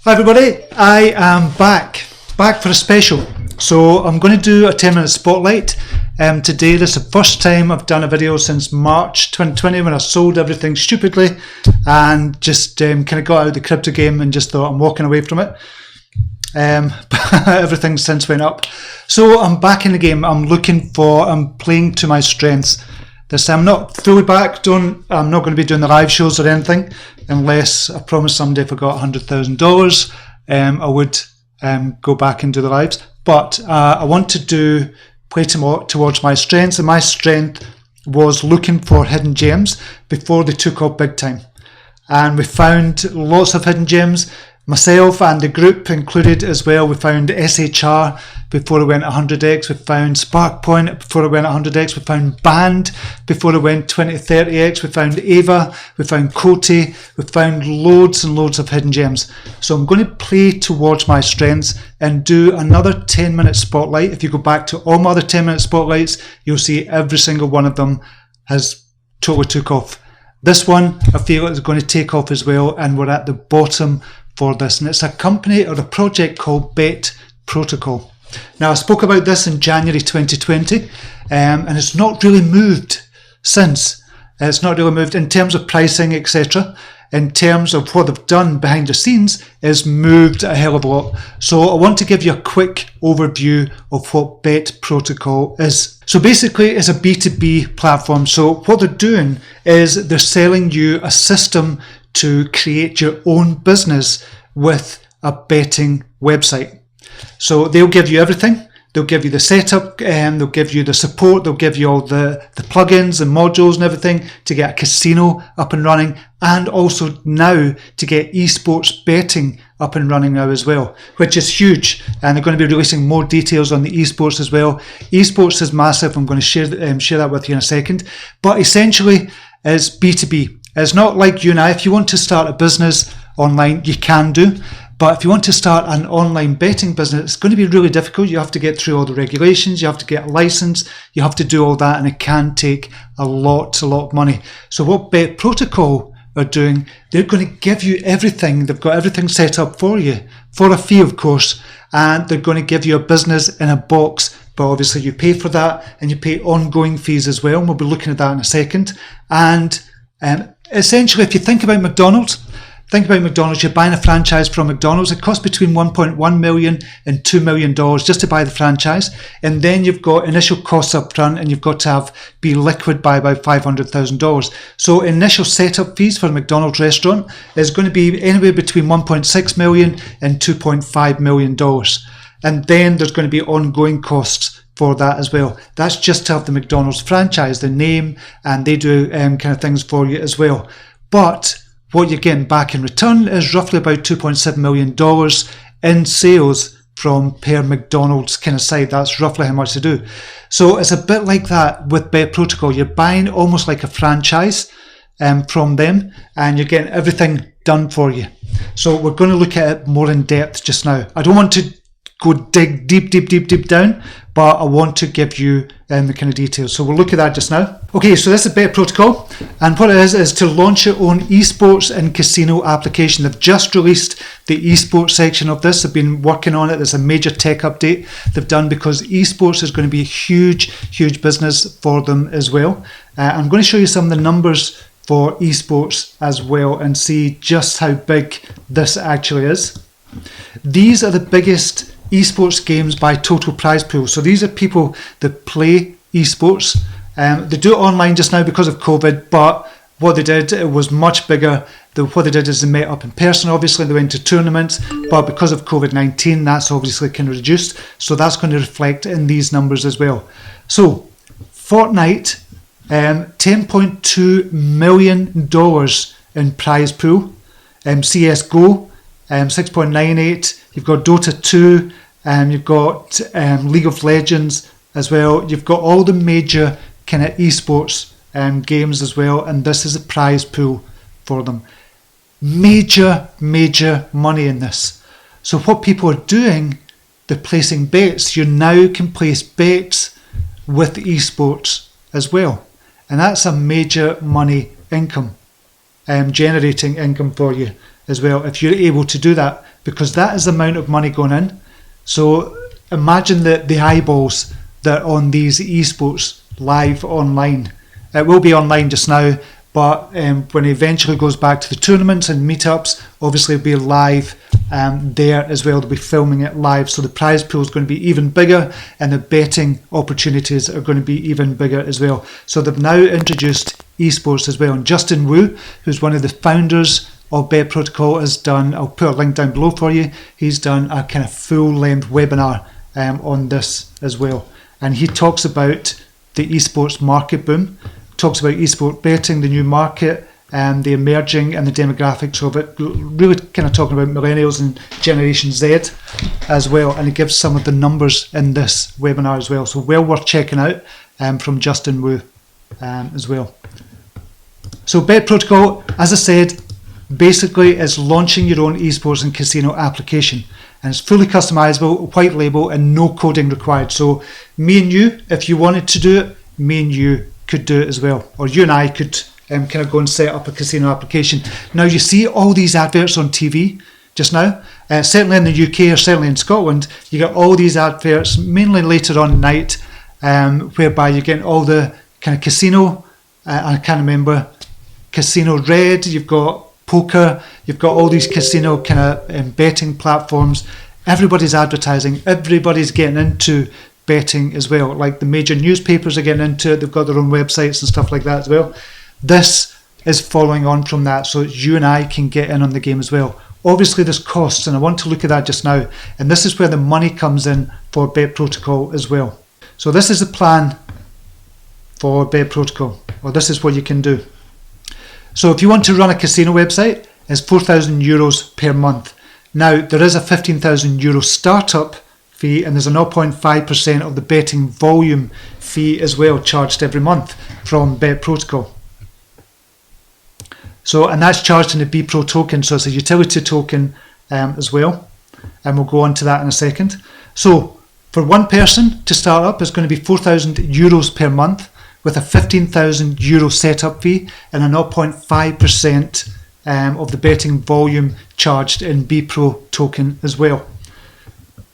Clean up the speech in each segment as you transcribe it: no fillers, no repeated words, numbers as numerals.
Hi everybody, I am back for a special. So I'm going to do a 10-minute spotlight today. This is the first time I've done a video since March 2020 when I sold everything stupidly and just kind of got out of the crypto game and just thought I'm walking away from it. But everything's since went up. So I'm back in the game. I'm playing to my strengths. I'm not fully back. I'm not going to be doing the live shows or anything unless I promise someday if I got $100,000 I would go back and do the lives. But I want to play towards my strengths, and my strength was looking for hidden gems before they took off big time. And we found lots of hidden gems. Myself and the group included as well. We found SHR before it went 100x. We found SparkPoint before it went 100x. We found Band before it went 20 to 30x. We found Ava. We found Coty. We found loads and loads of hidden gems. So I'm going to play towards my strengths and do another 10-minute spotlight. If you go back to all my other 10-minute spotlights, you'll see every single one of them has totally took off. This one I feel is going to take off as well, and we're at the bottom for this, and it's a company or a project called BetProtocol. Now I spoke about this in January 2020 and it's not really moved since. It's not really moved in terms of pricing, etc. In terms of what they've done behind the scenes is moved a hell of a lot. So I want to give you a quick overview of what BetProtocol is. So basically it's a B2B platform. So what they're doing is they're selling you a system to create your own business with a betting website. So they'll give you everything. They'll give you the setup, they'll give you the support, they'll give you all the plugins and modules and everything to get a casino up and running, and also now to get esports betting up and running now as well, which is huge. And they're going to be releasing more details on the esports as well. Esports is massive. I'm going to share that with you in a second. But essentially it's B2B. It's not like you and I. If you want to start a business online, you can do. But if you want to start an online betting business, it's going to be really difficult. You have to get through all the regulations. You have to get a license. You have to do all that, and it can take a lot of money. So what BetProtocol are doing, they're going to give you everything. They've got everything set up for you, for a fee, of course. And they're going to give you a business in a box. But obviously you pay for that, and you pay ongoing fees as well. And we'll be looking at that in a second. And essentially, if you think about McDonald's, you're buying a franchise from McDonald's. It costs between $1.1 million and $2 million just to buy the franchise. And then you've got initial costs up front, and you've got to be liquid by about $500,000. So initial setup fees for a McDonald's restaurant is going to be anywhere between $1.6 million and $2.5 million. And then there's going to be ongoing costs for that as well. That's just to have the McDonald's franchise, the name, and they do kind of things for you as well. But what you're getting back in return is roughly about $2.7 million in sales from per McDonald's kind of side. That's roughly how much they do. So it's a bit like that with BetProtocol. You're buying almost like a franchise from them, and you're getting everything done for you. So we're going to look at it more in depth just now. I don't want to go dig deep down, but I want to give you the kind of details. So we'll look at that just now. Okay, so this is BetProtocol, and what it is to launch your own esports and casino application. They've just released the esports section of this. They've been working on it. There's a major tech update they've done because esports is going to be a huge business for them as well. I'm going to show you some of the numbers for esports as well and see just how big this actually is. These are the biggest esports games by total prize pool. So these are people that play esports. They do it online just now because of COVID, but what they did, it was much bigger. What they did is they met up in person, obviously. They went to tournaments, but because of COVID-19, that's obviously kind of reduced. So that's going to reflect in these numbers as well. So Fortnite, $10.2 million in prize pool. CSGO, 6.98. You've got Dota 2, and you've got League of Legends as well. You've got all the major kind of esports games as well, and this is a prize pool for them. Major money in this. So what people are doing, they're placing bets. You now can place bets with esports as well, and that's a major money income, generating income for you as well if you're able to do that, because that is the amount of money going in. So imagine the eyeballs that are on these esports live online. It will be online just now, but when it eventually goes back to the tournaments and meetups, obviously it'll be live there as well. They'll be filming it live, so the prize pool is going to be even bigger, and the betting opportunities are going to be even bigger as well. So they've now introduced esports as well, and Justin Wu, who's one of the founders of BetProtocol, has done, I'll put a link down below for you, he's done a kind of full-length webinar on this as well, and he talks about the esports market boom, talks about esport betting, the new market, and the emerging and the demographics of it, really kind of talking about millennials and Generation Z as well, and he gives some of the numbers in this webinar as well, so well worth checking out from Justin Wu as well. So BetProtocol, as I said, basically is launching your own esports and casino application, and it's fully customizable, white label, and no coding required. So me and you, if you wanted to do it, me and you could do it as well, or you and I could kind of go and set up a casino application. Now you see all these adverts on TV just now, certainly in the UK or certainly in Scotland, you get all these adverts mainly later on at night, whereby you're getting all the kind of casino, I can't remember, Casino Red, you've got poker, you've got all these casino kind of betting platforms. Everybody's advertising, everybody's getting into betting as well, like the major newspapers are getting into it, they've got their own websites and stuff like that as well. This is following on from that, so you and I can get in on the game as well. Obviously there's costs, and I want to look at that just now, and this is where the money comes in for BetProtocol as well. So this is the plan for BetProtocol, or this is what you can do. So if you want to run a casino website, it's €4,000 per month. Now there is a €15,000 startup fee, and there's a 0.5% of the betting volume fee as well charged every month from BetProtocol. So, and that's charged in the BPRO token, so it's a utility token as well, and we'll go on to that in a second. So for one person to start up, it's going to be €4,000 per month with a €15,000 setup fee and a 0.5% of the betting volume charged in BPRO token as well.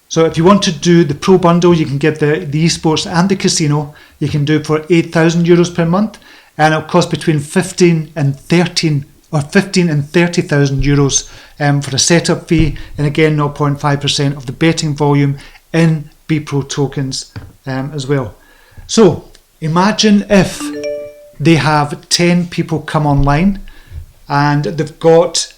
So if you want to do the pro bundle, you can get the esports and the casino. You can do it for €8,000 per month, and it'll cost between 15 and 30,000 euros for a setup fee, and again 0.5% of the betting volume in BPRO tokens as well. So imagine if they have 10 people come online and they've got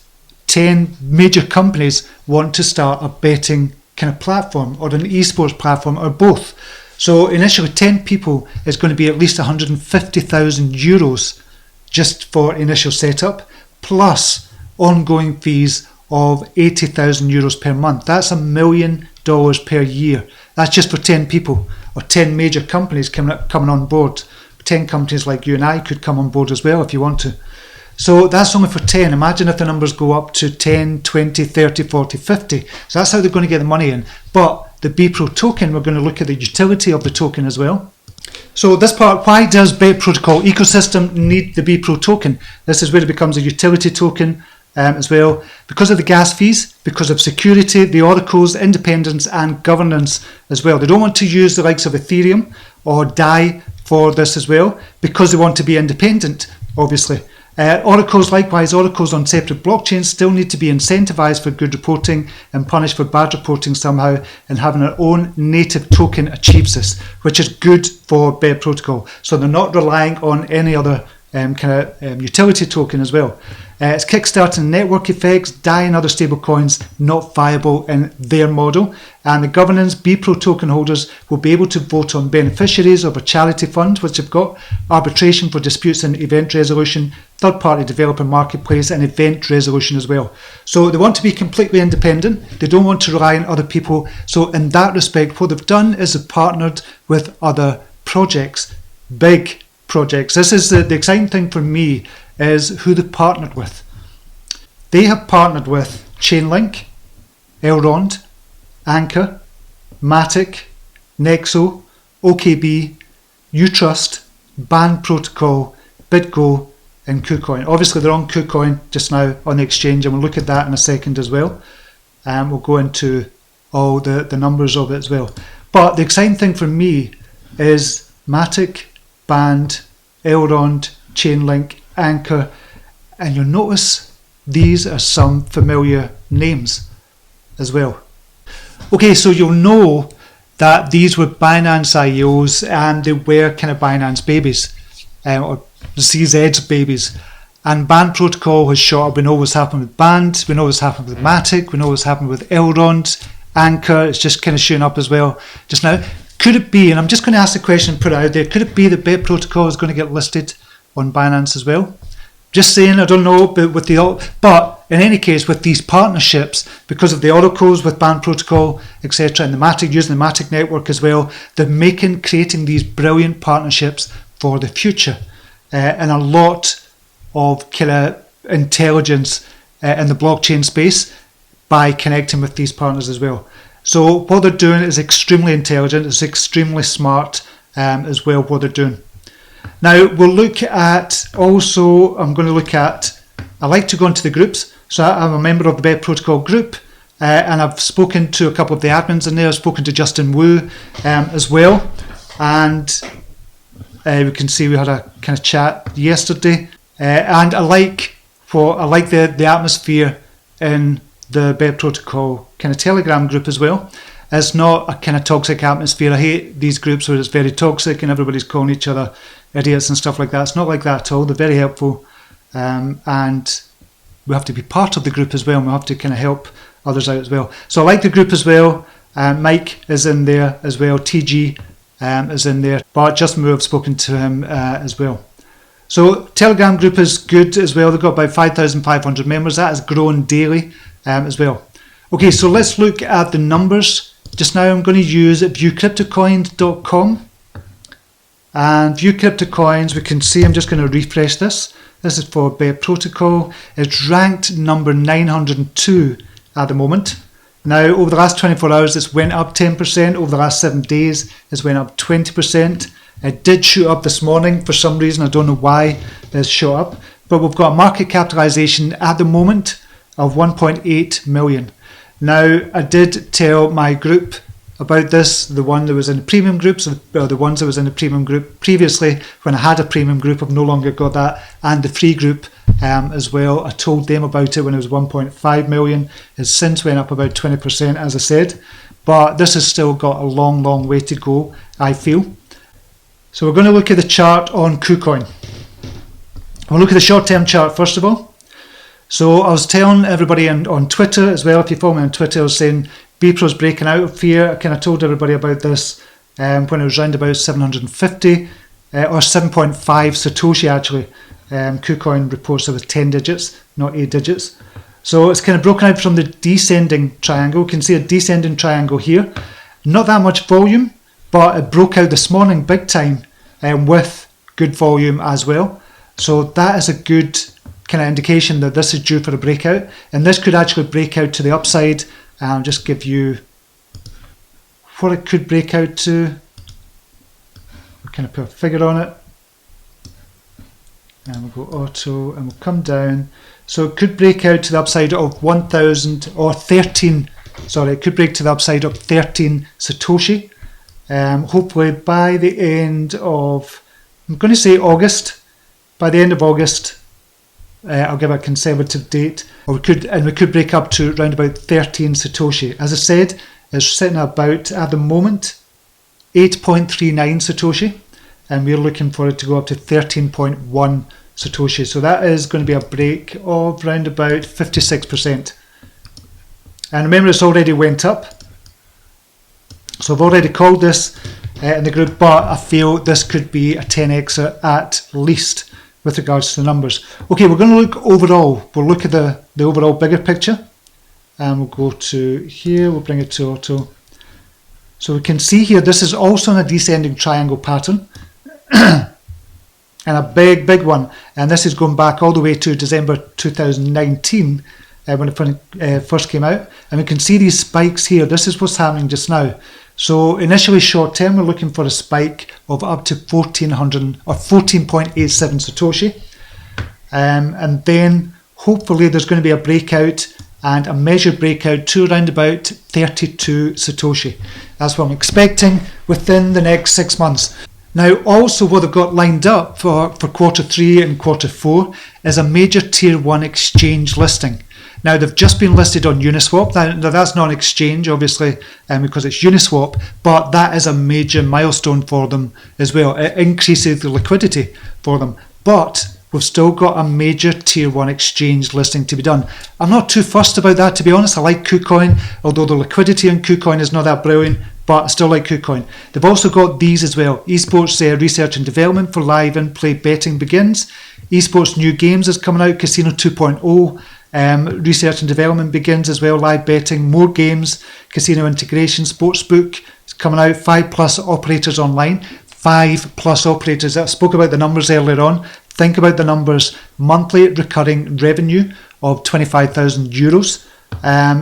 10 major companies want to start a betting kind of platform or an esports platform or both. So initially 10 people is going to be at least 150,000 euros just for initial setup, plus ongoing fees of 80,000 euros per month. That's $1 million per year. That's just for 10 people or 10 major companies coming on board. 10 companies like you and I could come on board as well if you want to. So that's only for 10. Imagine if the numbers go up to 10, 20, 30, 40, 50. So that's how they're going to get the money in. But the BPRO token, we're going to look at the utility of the token as well. So this part, why does BetProtocol ecosystem need the BPRO token? This is where it becomes a utility token as well. Because of the gas fees, because of security, the oracles, independence and governance as well. They don't want to use the likes of Ethereum or DAI for this as well, because they want to be independent, obviously. Oracles, likewise, oracles on separate blockchains still need to be incentivized for good reporting and punished for bad reporting somehow, and having our own native token achieves this, which is good for BetProtocol. So they're not relying on any other utility token as well. It's kickstarting network effects, DAI and other stable coins not viable in their model. And the governance, BPRO token holders will be able to vote on beneficiaries of a charity fund, which have got arbitration for disputes and event resolution, third-party developer marketplace and event resolution as well. So they want to be completely independent. They don't want to rely on other people. So in that respect, what they've done is they've partnered with other projects, big projects. This is the exciting thing for me, is who they partnered with. They have partnered with Chainlink, Elrond, Anchor, Matic, Nexo, OKB, Utrust, BandProtocol, BitGo and KuCoin. Obviously they're on KuCoin just now on the exchange, and we'll look at that in a second as well. we'll go into all the numbers of it as well. But the exciting thing for me is Matic, Band, Elrond, Chainlink, Anchor, and you'll notice these are some familiar names as well. Okay, so you'll know that these were Binance IEOs and they were kind of Binance babies, or CZ's babies. And Band Protocol has shot up. We know what's happened with Band, we know what's happened with Matic, we know what's happened with Elrond, Anchor, it's just kind of shooting up as well just now. Could it be, and I'm just going to ask the question and put it out there, could it be that BetProtocol is going to get listed on Binance as well? Just saying, I don't know, but in any case, with these partnerships, because of the oracles with Band Protocol, etc., and the Matic, using the Matic network as well, they're creating these brilliant partnerships for the future, and a lot of kind of intelligence in the blockchain space by connecting with these partners as well. So what they're doing is extremely intelligent, it's extremely smart as well, what they're doing. Now we'll look at also, I like to go into the groups. So I'm a member of the BetProtocol group, and I've spoken to a couple of the admins in there. I've spoken to Justin Wu as well, and we can see we had a kind of chat yesterday, and I like the atmosphere in the BetProtocol kind of Telegram group as well. It's not a kind of toxic atmosphere. I hate these groups where it's very toxic and everybody's calling each other idiots and stuff like that. It's not like that at all. They're very helpful, and we have to be part of the group as well, and we have to kind of help others out as well. So I like the group as well. Mike is in there as well. TG is in there. But Justin Wu, I've spoken to him as well. So Telegram group is good as well. They've got about 5,500 members. That has grown daily as well. Okay, so let's look at the numbers. Just now I'm going to use viewcryptocoins.com. And ViewCryptoCoins, we can see, I'm just going to refresh this. This is for BetProtocol. It's ranked number 902 at the moment. Now, over the last 24 hours, it's went up 10%. Over the last 7 days, it's went up 20%. It did shoot up this morning for some reason. I don't know why it's shot up. But we've got a market capitalization at the moment of 1.8 million. Now, I did tell my group about this, the one that was in the premium groups, or the ones that was in the premium group previously. When I had a premium group, I've no longer got that, and the free group as well. I told them about it when it was 1.5 million. It's since went up about 20%, as I said, but this has still got a long way to go, I feel. So we're going to look at the chart on KuCoin. We'll look at the short-term chart first of all. So I was telling everybody on Twitter as well, if you follow me on Twitter, I was saying BPro's breaking out of here. I kind of told everybody about this when it was around about 750 or 7.5 Satoshi actually. KuCoin reports it with 10 digits, not 8 digits. So it's kind of broken out from the descending triangle. You can see a descending triangle here. Not that much volume, but it broke out this morning big time with good volume as well. So that is a good kind of indication that this is due for a breakout. And this could actually break out to the upside. I'll just give you what it could break out to. We'll kind of put a figure on it. And we'll go auto and we'll come down. So it could break out to the upside of 1,000 or 13. Sorry, it could break to the upside of 13 Satoshi. Hopefully by the end of, I'm going to say August. By the end of August, I'll give a conservative date, or we could break up to around about 13 Satoshi. As I said, it's sitting about at the moment 8.39 Satoshi, and we're looking for it to go up to 13.1 Satoshi. So that is going to be a break of around about 56%. And remember, it's already went up. So I've already called this in the group, but I feel this could be a 10x at least with regards to the numbers. Okay, we're going to look overall. We'll look at the overall bigger picture. And we'll go to here, we'll bring it to auto. So we can see here, this is also in a descending triangle pattern. And a big one. And this is going back all the way to December 2019 when it first came out. And we can see these spikes here. This is what's happening just now. So initially short term, we're looking for a spike of up to 1400 or 14.87 Satoshi. And then hopefully there's going to be a breakout and a measured breakout to around about 32 Satoshi. That's what I'm expecting within the next 6 months. Now, also what they've got lined up for quarter 3 and quarter 4 is a major tier 1 exchange listing. Now, they've just been listed on Uniswap. Now that's not an exchange, obviously, because it's Uniswap, but that is a major milestone for them as well. It increases the liquidity for them. But we've still got a major tier 1 exchange listing to be done. I'm not too fussed about that, to be honest. I like KuCoin, although the liquidity on KuCoin is not that brilliant, but I still like KuCoin. They've also got these as well. Esports research and development for live in-play betting begins. Esports new games is coming out, Casino 2.0. Research and development begins as well, live betting, more games, casino integration, sportsbook is coming out, 5+ operators online, 5+ operators. I spoke about the numbers earlier on. Think about the numbers: monthly recurring revenue of €25,000,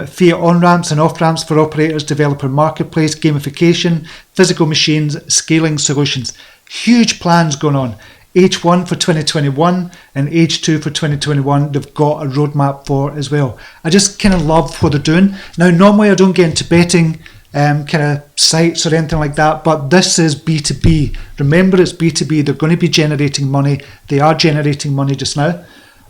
fiat on-ramps and off-ramps for operators, developer marketplace, gamification, physical machines, scaling solutions. Huge plans going on. H1 for 2021 and H2 for 2021 they've got a roadmap for as well. I just kind of love what they're doing. Now, normally I don't get into betting kind of sites or anything like that, but this is B2B. Remember, it's B2B. They're going to be generating money. They are generating money just now.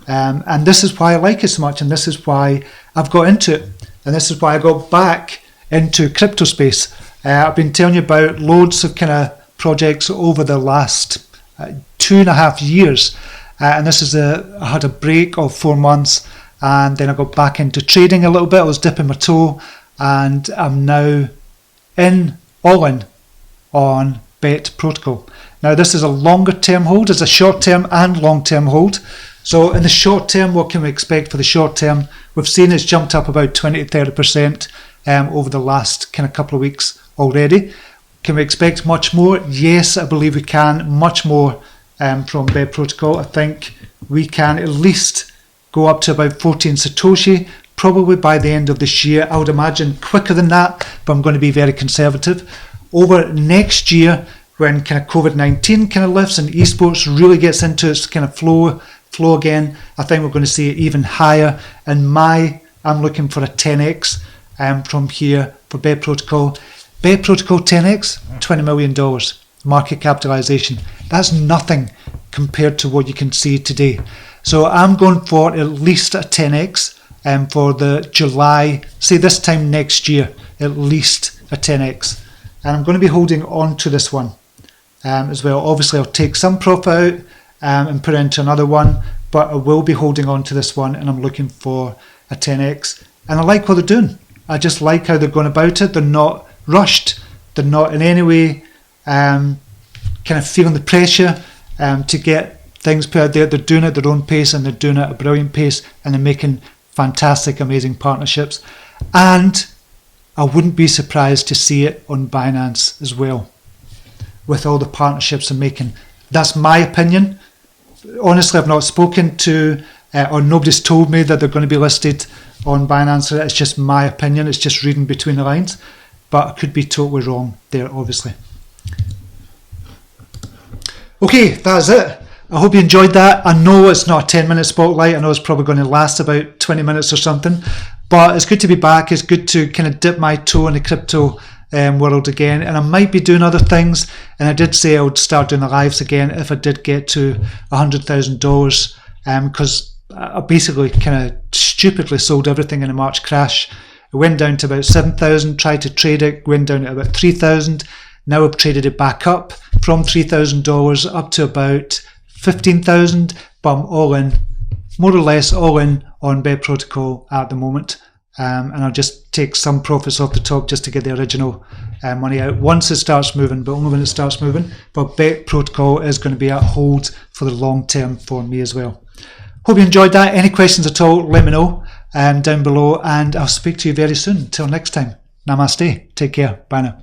And this is why I like it so much, and this is why I've got into it. And this is why I got back into crypto space. I've been telling you about loads of kind of projects over the last 2.5 years, and this is I had a break of 4 months, and then I got back into trading a little bit. I was dipping my toe, and I'm now all in on BetProtocol. Now, this is a longer term hold. It's a short term and long term hold. So in the short term, what can we expect for the short term? We've seen it's jumped up about 20 to 30% over the last kind of couple of weeks already. Can we expect much more? Yes, I believe we can. Much more from BetProtocol. I think we can at least go up to about 14 Satoshi, probably by the end of this year. I would imagine quicker than that, but I'm going to be very conservative. Over next year, when kind of COVID-19 kind of lifts and esports really gets into its kind of flow again, I think we're going to see it even higher. And I'm looking for a 10x from here for BetProtocol. BetProtocol 10x, $20 million market capitalization. That's nothing compared to what you can see today. So I'm going for at least a 10x for the July, say this time next year, at least a 10x. And I'm going to be holding on to this one as well. Obviously, I'll take some profit out and put it into another one, but I will be holding on to this one, and I'm looking for a 10x. And I like what they're doing. I just like how they're going about it. They're not rushed. They're not in any way kind of feeling the pressure to get things put out there. They're doing it at their own pace, and they're doing it at a brilliant pace, and they're making fantastic, amazing partnerships. And I wouldn't be surprised to see it on Binance as well, with all the partnerships they're making. That's my opinion. Honestly, I've not spoken to, or nobody's told me that they're going to be listed on Binance. It's just my opinion. It's just reading between the lines. But I could be totally wrong there, obviously. Okay, that's it. I hope you enjoyed that. I know it's not a 10-minute spotlight. I know it's probably going to last about 20 minutes or something. But it's good to be back. It's good to kind of dip my toe in the crypto world again. And I might be doing other things. And I did say I would start doing the lives again if I did get to $100,000. Because I basically kind of stupidly sold everything in a March crash. It went down to about 7,000, tried to trade it, went down to about 3,000. Now I've traded it back up from $3,000 up to about 15,000, but I'm all in, more or less all in on BetProtocol at the moment. And I'll just take some profits off the top just to get the original money out once it starts moving, but only when it starts moving. But BetProtocol is going to be a hold for the long term for me as well. Hope you enjoyed that. Any questions at all, let me know down below, and I'll speak to you very soon. Until next time, namaste. Take care. Bye now.